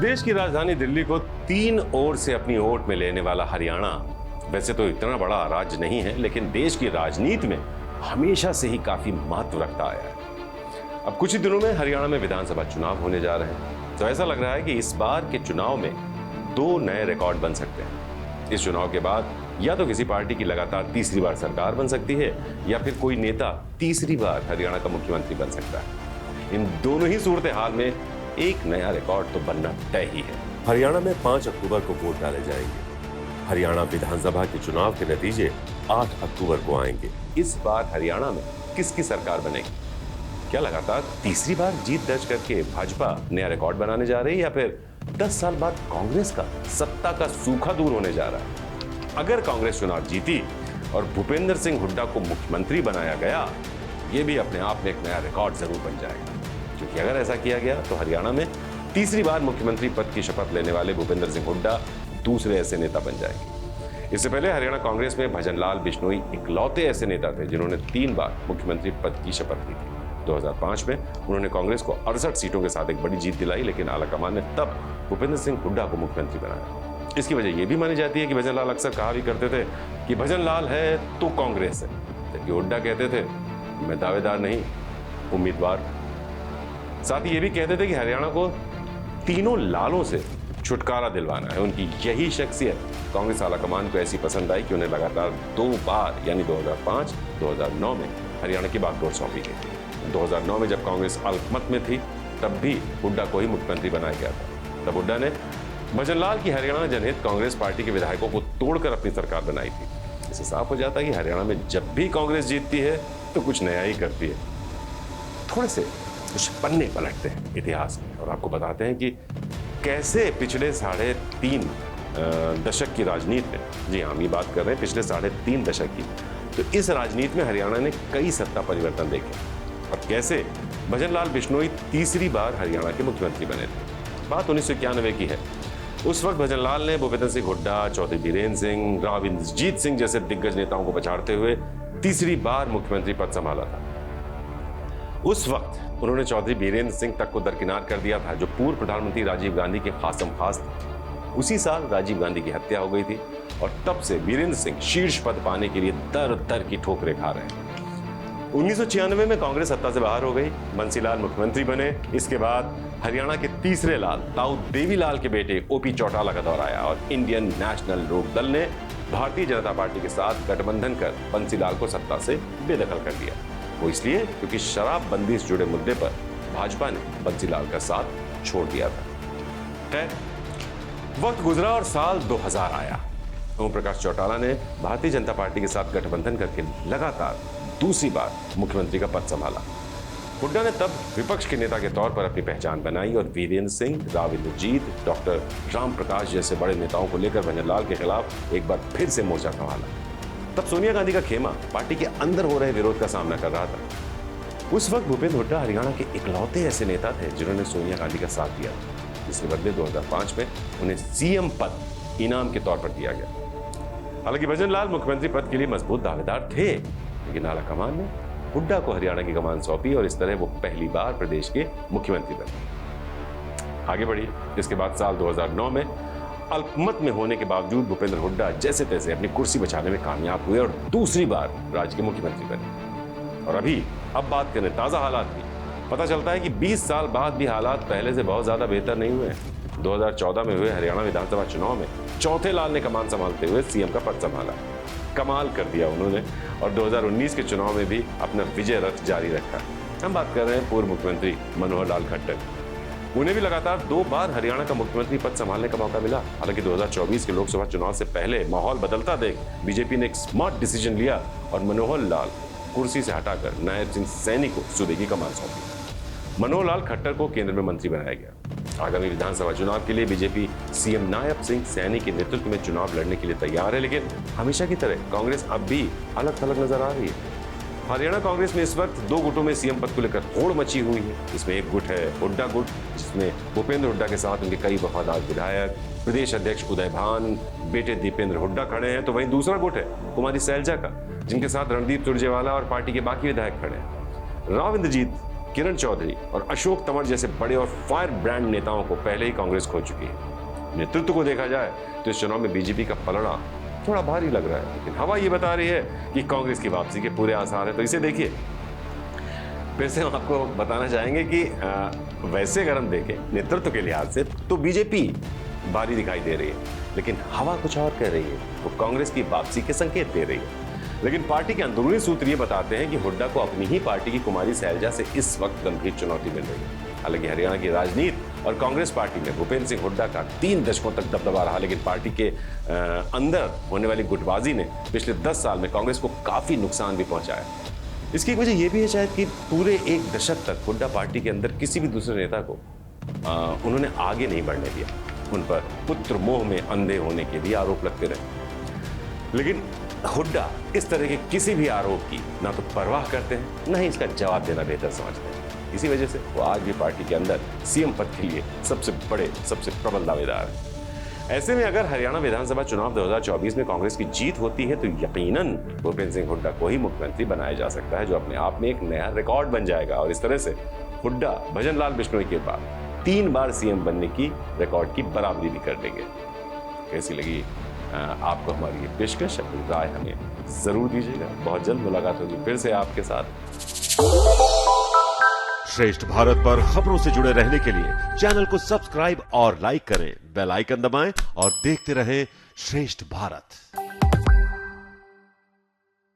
देश की राजधानी दिल्ली को तीन ओर से अपनी ओट में लेने वाला हरियाणा वैसे तो इतना बड़ा राज्य नहीं है, लेकिन देश की राजनीति में हमेशा से ही काफी महत्व रखता आया है। अब कुछ ही दिनों में हरियाणा में विधानसभा चुनाव होने जा रहे हैं, तो ऐसा लग रहा है कि इस बार के चुनाव में दो नए रिकॉर्ड बन सकते हैं। इस चुनाव के बाद या तो किसी पार्टी की लगातार तीसरी बार सरकार बन सकती है, या फिर कोई नेता तीसरी बार हरियाणा का मुख्यमंत्री बन सकता है। इन दोनों ही सूरत हाल में एक नया रिकॉर्ड तो बनना तय ही है। हरियाणा में 5 अक्टूबर को वोट डाले जाएंगे। हरियाणा विधानसभा के चुनाव के नतीजे 8 अक्टूबर को आएंगे। इस बार हरियाणा में किसकी सरकार बनेगी? क्या लगातार तीसरी बार जीत दर्ज करके भाजपा नया रिकॉर्ड बनाने जा रही है, या फिर 10 साल बाद कांग्रेस का सत्ता का सूखा दूर होने जा रहा है? अगर कांग्रेस चुनाव जीती और भूपेंद्र सिंह हुड्डा को मुख्यमंत्री बनाया गया, ये भी अपने आप में एक नया रिकॉर्ड जरूर बन जाएगा। क्योंकि अगर ऐसा किया गया तो हरियाणा में तीसरी बार मुख्यमंत्री पद की शपथ लेने वाले भूपेंद्र सिंह हुड्डा दूसरे ऐसे नेता बन जाएंगे। इससे पहले हरियाणा कांग्रेस में भजनलाल बिश्नोई इकलौते ऐसे नेता थे जिन्होंने 3 बार मुख्यमंत्री पद की शपथ ली थी। 2005 में उन्होंने कांग्रेस को 68 सीटों के साथ एक बड़ी जीत दिलाई, लेकिन आलाकमान ने तब भूपेंद्र सिंह हुड्डा को मुख्यमंत्री बनाया। इसकी वजह यह भी मानी जाती है कि भजनलाल अक्सर कहा भी करते थे कि भजनलाल है तो कांग्रेस है, जबकि हुड्डा कहते थे मैं दावेदार नहीं, उम्मीदवार। साथ ही ये भी कहते थे कि हरियाणा को तीनों लालों से छुटकारा दिलवाना है। उनकी यही शख्सियत कांग्रेस आलाकमान को ऐसी पसंद आई कि उन्हें लगातार 2 बार यानी 2005, 2009 में हरियाणा की बागडोर सौंपी गई थी। 2009 में जब कांग्रेस अल्पमत में थी, तब भी हुड्डा को ही मुख्यमंत्री बनाया गया था। तब हुड्डा ने भजनलाल की हरियाणा जनहित कांग्रेस पार्टी के विधायकों को तोड़कर अपनी सरकार बनाई थी। इससे साफ हो जाता है कि हरियाणा में जब भी कांग्रेस जीतती है तो कुछ नया ही करती है। थोड़े से कुछ पन्ने पलटते हैं इतिहास में और आपको बताते हैं कि कैसे पिछले 3.5 दशक की राजनीति में, जी हाँ, हम ये बात कर रहे हैं पिछले 3.5 दशक की, तो इस राजनीति में हरियाणा ने कई सत्ता परिवर्तन देखे और कैसे भजनलाल बिश्नोई तीसरी बार हरियाणा के मुख्यमंत्री बने थे। बात 1991 की है। उस वक्त भजनलाल ने भूपेंद्र सिंह हुड्डा, चौधरी बीरेन्द्र सिंह, राव इंद्रजीत सिंह जैसे दिग्गज नेताओं को पछाड़ते हुए तीसरी बार मुख्यमंत्री पद संभाला था। उस वक्त उन्होंने चौधरी बीरेन्द्र सिंह तक को दरकिनार कर दिया था, जो पूर्व प्रधानमंत्री राजीव गांधी के खासम खास थे। उसी साल राजीव गांधी की हत्या हो गई थी और तब से बीरेन्द्र सिंह शीर्ष पद पाने के लिए दर दर की ठोकरें खा रहे हैं। 1996 में कांग्रेस सत्ता से बाहर हो गई, बंसीलाल मुख्यमंत्री बने। इसके बाद हरियाणा के तीसरे लाल ताऊ देवीलाल के बेटे ओपी चौटाला का दौर आया और इंडियन नेशनल लोक दल ने भारतीय जनता पार्टी के साथ गठबंधन कर बंसीलाल को सत्ता से बेदखल कर दिया। वो इसलिए क्योंकि शराबबंदी से जुड़े मुद्दे पर भाजपा ने बंसीलाल का साथ छोड़ दिया था। खैर, वक्त गुजरा और साल 2000 आया। ओम प्रकाश चौटाला ने भारतीय जनता पार्टी के साथ गठबंधन करके लगातार दूसरी बार मुख्यमंत्री का पद संभाला। हुड्डा ने तब विपक्ष के नेता के तौर पर अपनी पहचान बनाई और वीरेंद्र सिंह, राव इंद्रजीत, डॉक्टर राम प्रकाश जैसे बड़े नेताओं को लेकर भजनलाल के खिलाफ एक बार फिर से मोर्चा संभाला। तब सोनिया गांधी का खेमा पार्टी के अंदर हो रहे विरोध का सामना कर रहा था। उस वक्त भूपेंद्र हुड्डा हरियाणा के इकलौते ऐसे नेता थे जिन्होंने सोनिया गांधी का साथ दिया। इसके बदले 2005 में उन्हें सीएम पद इनाम के तौर पर दिया गया। हालांकि भजनलाल मुख्यमंत्री पद के लिए मजबूत दावेदार थे, लेकिन आलाकमान ने हुड्डा को हरियाणा की कमान सौंपी और इस तरह वो पहली बार प्रदेश के मुख्यमंत्री बने। आगे बढ़ी। इसके बाद साल 2009 में अल्पमत में होने के बावजूद भूपेंद्र हुड्डा जैसे तैसे अपनी कुर्सी बचाने में कामयाब हुए और दूसरी बार राज्य के मुख्यमंत्री बने। और अब बात करें ताजा हालात की, पता चलता है कि 20 साल बाद भी हालात पहले से बहुत ज्यादा बेहतर नहीं हुए। 2014 में हुए हरियाणा विधानसभा चुनाव में चौथे लाल ने कमान संभालते हुए सीएम का पद संभाला। कमाल कर दिया उन्होंने और 2019 के चुनाव में भी अपना विजय रथ जारी रखा। हम बात कर रहे हैं पूर्व मुख्यमंत्री मनोहर लाल खट्टर। उन्हें भी लगातार 2 बार हरियाणा का मुख्यमंत्री पद संभालने का मौका मिला। हालांकि 2024 के लोकसभा चुनाव से पहले माहौल बदलता देख बीजेपी ने एक स्मार्ट डिसीजन लिया और मनोहर लाल कुर्सी से हटाकर नायब सिंह सैनी को सूबे की कमान सौंपी। मनोहर लाल खट्टर को केंद्र में मंत्री बनाया गया। आगामी विधानसभा चुनाव के लिए बीजेपी सीएम नायब सिंह सैनी के नेतृत्व में चुनाव लड़ने के लिए तैयार है, लेकिन हमेशा की तरह कांग्रेस अब भी अलग थलग नजर आ रही है। हरियाणा कांग्रेस में इस वक्त 2 गुटों में सीएम पद को लेकर होड़ मची हुई है। इसमें एक गुट है हुड्डा गुट, जिसमें भूपेंद्र हुड्डा के साथ उनके कई वफादार विधायक, प्रदेश अध्यक्ष उदय भान, बेटे दीपेंद्र हुड्डा खड़े हैं। तो वहीं दूसरा गुट है कुमारी सैलजा का, जिनके साथ रणदीप सुरजेवाला और पार्टी के बाकी विधायक खड़े हैं। राव इंद्रजीत किरण चौधरी और अशोक तंवर जैसे बड़े और फायर ब्रांड नेताओं को पहले ही कांग्रेस खो चुकी है। नेतृत्व को देखा जाए तो इस चुनाव में बीजेपी का पलड़ा थोड़ा भारी लग रहा है, लेकिन हवा ये बता रही है कि कांग्रेस की वापसी के पूरे आसार है। तो इसे देखिए, फिर से हम आपको बताना चाहेंगे कि वैसे अगर हम देखें नेतृत्व के लिहाज से तो बीजेपी भारी दिखाई दे रही है, लेकिन हवा कुछ और कह रही है, वो कांग्रेस की वापसी के संकेत दे रही है। लेकिन पार्टी के अंदरूनी सूत्र ये बताते हैं कि हुड्डा को अपनी ही पार्टी की कुमारी शैलजा से इस वक्त गंभीर चुनौती मिल रही है। हालांकि हरियाणा की राजनीति और कांग्रेस पार्टी में भूपेंद्र सिंह हुड्डा का 3 दशकों तक दबदबा रहा, लेकिन पार्टी के अंदर होने वाली गुटबाजी ने पिछले 10 साल में कांग्रेस को काफी नुकसान भी पहुंचाया। इसकी वजह यह भी है शायद कि पूरे 1 दशक तक हुड्डा पार्टी के अंदर किसी भी दूसरे नेता को उन्होंने आगे नहीं बढ़ने दिया। उन पर पुत्र मोह में अंधे होने के भी आरोप लगते रहे, लेकिन हुड्डा इस तरह के किसी भी आरोप की ना तो परवाह करते हैं, ना ही इसका जवाब देना बेहतर समझते हैं। इसी वजह से वो आज भी पार्टी के अंदर सीएम पद के लिए सबसे बड़े, सबसे प्रबल दावेदार हैं। ऐसे में अगर हरियाणा विधानसभा चुनाव 2024 में कांग्रेस की जीत होती है तो यकीनन भूपेंद्र सिंह हुड्डा को ही मुख्यमंत्री बनाया जा सकता है, जो अपने आप में एक नया रिकॉर्ड बन जाएगा। और इस तरह से हुड्डा भजन लाल बिश्नोई के बाद 3 बार सीएम बनने की रिकॉर्ड की बराबरी भी कर लेंगे। कैसी लगी आपको हमारी ये पेशकश? अपनी राय हमें जरूर दीजिएगा। बहुत जल्द मुलाकात होगी फिर से आपके साथ। श्रेष्ठ भारत पर खबरों से जुड़े रहने के लिए चैनल को सब्सक्राइब और लाइक करें, बेल आइकन दबाएं और देखते रहें श्रेष्ठ भारत।